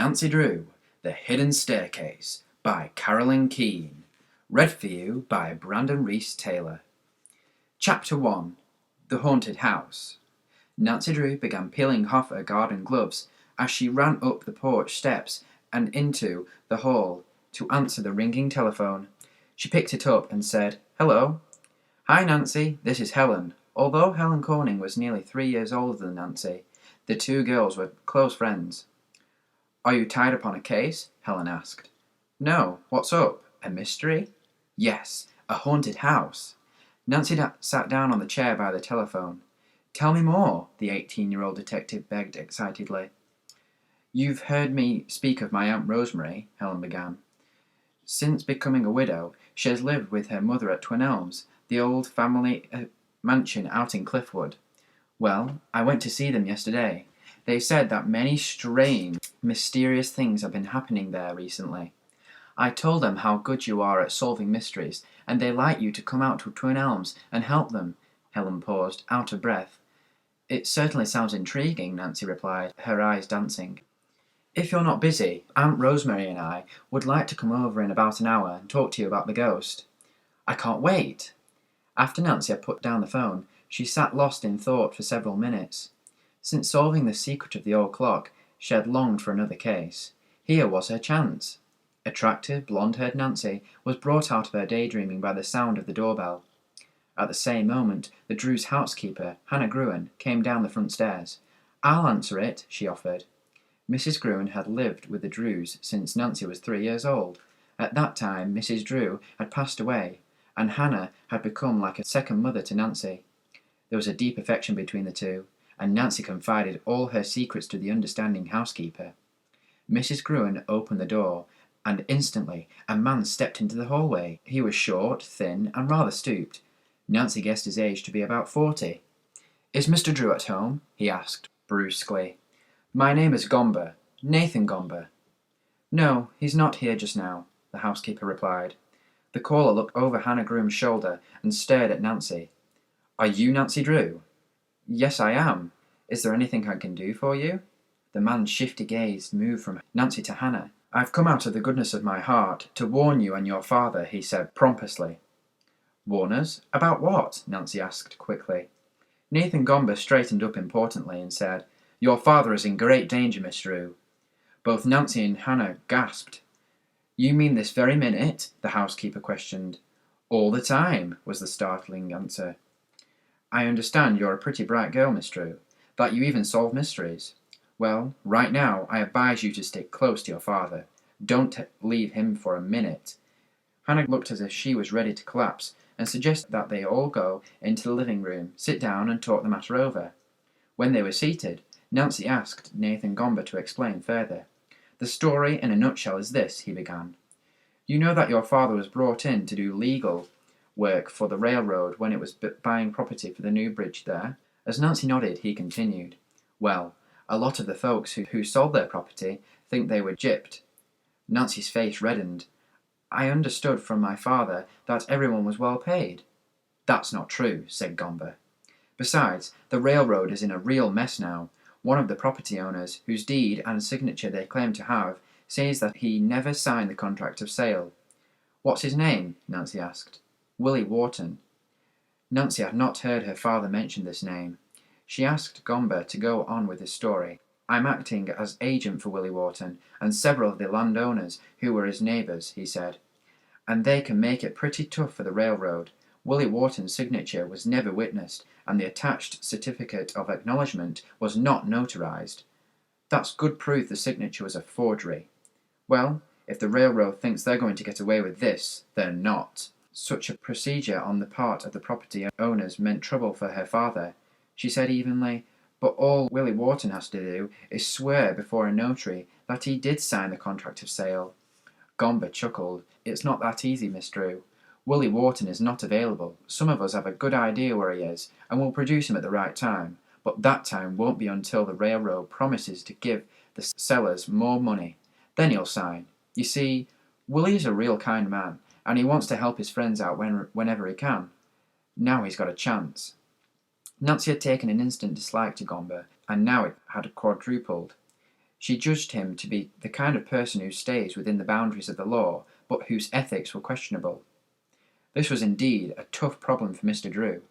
Nancy Drew, The Hidden Staircase by Carolyn Keene. Read for you by Brandon Reese Taylor. Chapter 1. The Haunted House. Nancy Drew began peeling off her garden gloves as she ran up the porch steps and into the hall to answer the ringing telephone. She picked it up and said, "Hello." "Hi, Nancy, this is Helen." Although Helen Corning was nearly 3 years older than Nancy, the two girls were close friends. "Are you tied up on a case?" Helen asked. "No, what's up? A mystery?" "Yes, a haunted house." Nancy sat down on the chair by the telephone. "Tell me more," the 18-year-old detective begged excitedly. "You've heard me speak of my Aunt Rosemary," Helen began. "Since becoming a widow, she has lived with her mother at Twin Elms, the old family mansion out in Cliffwood. Well, I went to see them yesterday. They said that many strange, mysterious things have been happening there recently. I told them how good you are at solving mysteries, and they'd like you to come out to Twin Elms and help them." Helen paused, out of breath. "It certainly sounds intriguing," Nancy replied, her eyes dancing. "If you're not busy, Aunt Rosemary and I would like to come over in about an hour and talk to you about the ghost." "I can't wait." After Nancy had put down the phone, she sat lost in thought for several minutes. Since solving the secret of the old clock, she had longed for another case. Here was her chance. Attractive, blonde-haired Nancy was brought out of her daydreaming by the sound of the doorbell. At the same moment, the Drews' housekeeper, Hannah Gruen, came down the front stairs. "I'll answer it," she offered. Mrs. Gruen had lived with the Drews since Nancy was 3 years old. At that time, Mrs. Drew had passed away, and Hannah had become like a second mother to Nancy. There was a deep affection between the two, and Nancy confided all her secrets to the understanding housekeeper. Mrs. Gruen opened the door, and instantly a man stepped into the hallway. He was short, thin, and rather stooped. Nancy guessed his age to be about 40. "Is Mr. Drew at home?" he asked, brusquely. "My name is Gomber, Nathan Gomber." "No, he's not here just now," the housekeeper replied. The caller looked over Hannah Gruen's shoulder and stared at Nancy. "Are you Nancy Drew?" "Yes, I am. Is there anything I can do for you?" The man's shifty gaze moved from Nancy to Hannah. "I've come out of the goodness of my heart to warn you and your father," he said pompously. "Warn us? About what?" Nancy asked quickly. Nathan Gomber straightened up importantly and said, "Your father is in great danger, Miss Drew." Both Nancy and Hannah gasped. "You mean this very minute?" the housekeeper questioned. "All the time," was the startling answer. "I understand you're a pretty bright girl, Miss Drew, that you even solve mysteries. Well, right now, I advise you to stick close to your father. Don't leave him for a minute." Hannah looked as if she was ready to collapse, and suggested that they all go into the living room, sit down, and talk the matter over. When they were seated, Nancy asked Nathan Gomber to explain further. "The story in a nutshell is this," he began. "You know that your father was brought in to do legal work for the railroad when it was buying property for the new bridge there?" As Nancy nodded, he continued, "Well, a lot of the folks who sold their property think they were gypped." Nancy's face reddened. "I understood from my father that everyone was well paid." "That's not true," said Gomber. "Besides, the railroad is in a real mess now. One of the property owners, whose deed and signature they claim to have, says that he never signed the contract of sale." "What's his name?" Nancy asked. "Willie Wharton." Nancy had not heard her father mention this name. She asked Gomber to go on with his story. "I'm acting as agent for Willie Wharton and several of the landowners who were his neighbours," he said. "And they can make it pretty tough for the railroad. Willie Wharton's signature was never witnessed, and the attached certificate of acknowledgement was not notarized. That's good proof the signature was a forgery. Well, if the railroad thinks they're going to get away with this, they're not." Such a procedure on the part of the property owners meant trouble for her father. She said evenly, "But all Willie Wharton has to do is swear before a notary that he did sign the contract of sale." Gomber chuckled. "It's not that easy, Miss Drew. Willie Wharton is not available. Some of us have a good idea where he is, and will produce him at the right time. But that time won't be until the railroad promises to give the sellers more money. Then he'll sign. You see, Willie is a real kind man, and he wants to help his friends out whenever he can. Now he's got a chance." Nancy had taken an instant dislike to Gomber, and now it had quadrupled. She judged him to be the kind of person who stays within the boundaries of the law, but whose ethics were questionable. This was indeed a tough problem for Mr. Drew.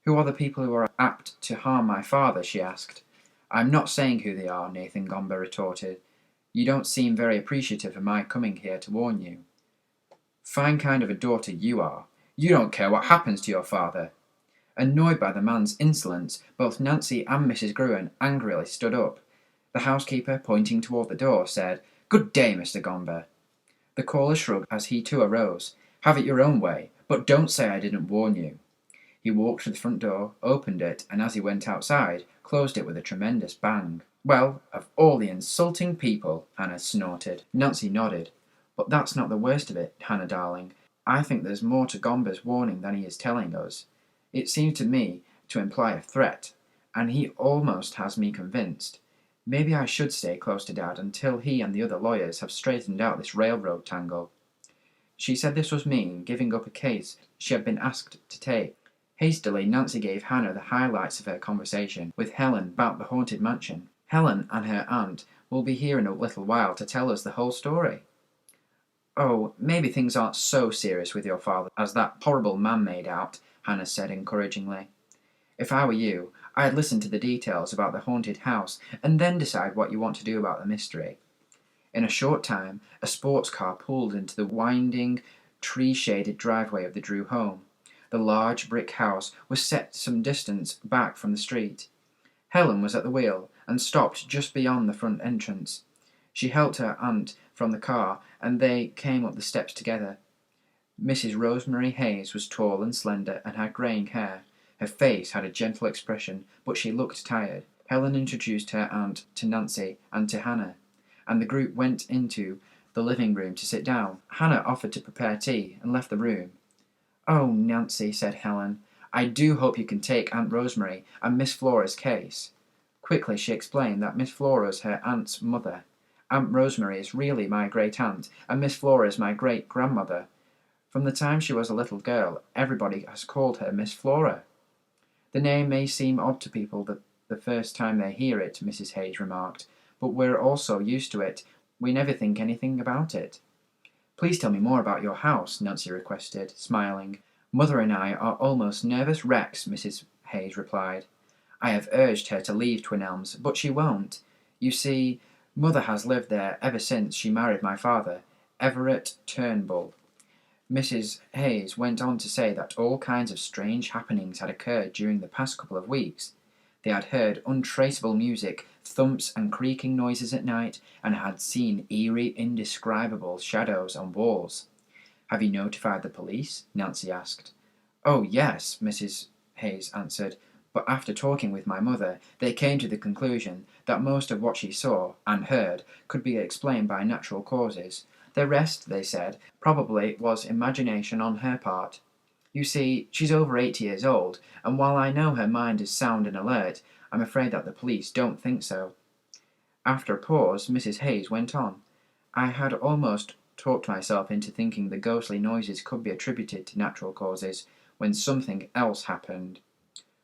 "Who are the people who are apt to harm my father?" she asked. "I'm not saying who they are," Nathan Gomber retorted. "You don't seem very appreciative of my coming here to warn you." "Fine kind of a daughter you are. You don't care what happens to your father." Annoyed by the man's insolence, both Nancy and Mrs. Gruen angrily stood up. The housekeeper, pointing toward the door, said, "Good day, Mr. Gomber." The caller shrugged as he too arose. "Have it your own way, but don't say I didn't warn you." He walked to the front door, opened it, and as he went outside, closed it with a tremendous bang. "Well, of all the insulting people," Hannah snorted. Nancy nodded. "But that's not the worst of it, Hannah darling. I think there's more to Gomber's warning than he is telling us. It seems to me to imply a threat, and he almost has me convinced. Maybe I should stay close to Dad until he and the other lawyers have straightened out this railroad tangle." She said this was mean, giving up a case she had been asked to take. Hastily, Nancy gave Hannah the highlights of her conversation with Helen about the haunted mansion. "Helen and her aunt will be here in a little while to tell us the whole story." "Oh, maybe things aren't so serious with your father as that horrible man made out," Hannah said encouragingly. "If I were you, I'd listen to the details about the haunted house and then decide what you want to do about the mystery." In a short time, a sports car pulled into the winding, tree-shaded driveway of the Drew home. The large brick house was set some distance back from the street. Helen was at the wheel and stopped just beyond the front entrance. She helped her aunt from the car, and they came up the steps together. Mrs. Rosemary Hayes was tall and slender and had greying hair. Her face had a gentle expression, but she looked tired. Helen introduced her aunt to Nancy and to Hannah, and the group went into the living room to sit down. Hannah offered to prepare tea and left the room. "Oh, Nancy," said Helen, "I do hope you can take Aunt Rosemary and Miss Flora's case." Quickly she explained that Miss Flora's her aunt's mother. Aunt Rosemary is really my great-aunt, and Miss Flora is my great-grandmother. From the time she was a little girl, everybody has called her Miss Flora. "The name may seem odd to people the first time they hear it," Mrs. Hayes remarked, "but we're all so used to it, we never think anything about it." "Please tell me more about your house," Nancy requested, smiling. "Mother and I are almost nervous wrecks," Mrs. Hayes replied. "I have urged her to leave Twin Elms, but she won't. You see, Mother has lived there ever since she married my father, Everett Turnbull." Mrs. Hayes went on to say that all kinds of strange happenings had occurred during the past couple of weeks. They had heard untraceable music, thumps and creaking noises at night, and had seen eerie, indescribable shadows on walls. "Have you notified the police?" Nancy asked. "Oh, yes," Mrs. Hayes answered, "but after talking with my mother, they came to the conclusion that most of what she saw and heard could be explained by natural causes. The rest, they said, probably was imagination on her part. You see, she's over 80 years old, and while I know her mind is sound and alert, I'm afraid that the police don't think so." After a pause, Mrs. Hayes went on. "I had almost talked myself into thinking the ghostly noises could be attributed to natural causes, when something else happened."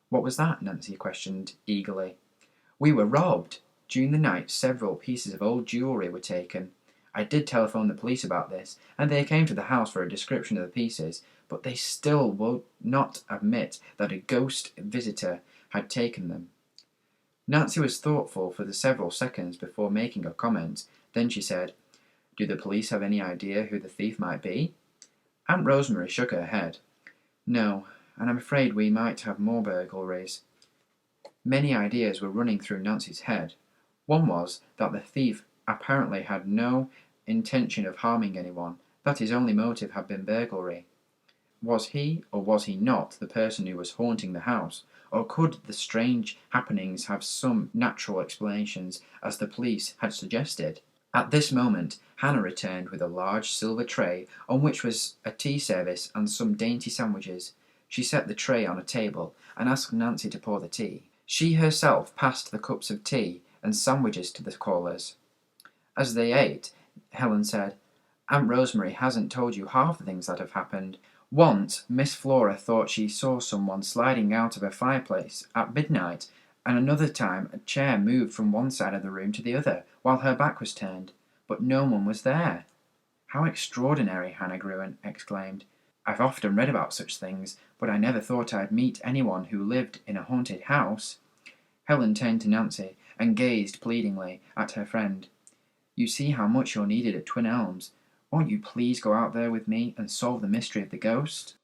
"What was that?" Nancy questioned eagerly. "We were robbed. During the night, several pieces of old jewellery were taken. I did telephone the police about this, and they came to the house for a description of the pieces, but they still would not admit that a ghost visitor had taken them." Nancy was thoughtful for the several seconds before making a comment. Then she said, "Do the police have any idea who the thief might be?" Aunt Rosemary shook her head. "No, and I'm afraid we might have more burglaries." Many ideas were running through Nancy's head. One was that the thief apparently had no intention of harming anyone, that his only motive had been burglary. Was he, or was he not, the person who was haunting the house? Or could the strange happenings have some natural explanations, as the police had suggested? At this moment, Hannah returned with a large silver tray on which was a tea service and some dainty sandwiches. She set the tray on a table and asked Nancy to pour the tea. She herself passed the cups of tea and sandwiches to the callers. As they ate, Helen said, "Aunt Rosemary hasn't told you half the things that have happened. Once, Miss Flora thought she saw someone sliding out of her fireplace at midnight, And another time a chair moved from one side of the room to the other while her back was turned, but no one was there. How extraordinary, Hannah Gruen exclaimed. I've often read about such things, but I never thought I'd meet anyone who lived in a haunted house. Helen turned to Nancy and gazed pleadingly at her friend. You see how much you're needed at Twin Elms. Won't you please go out there with me and solve the mystery of the ghost?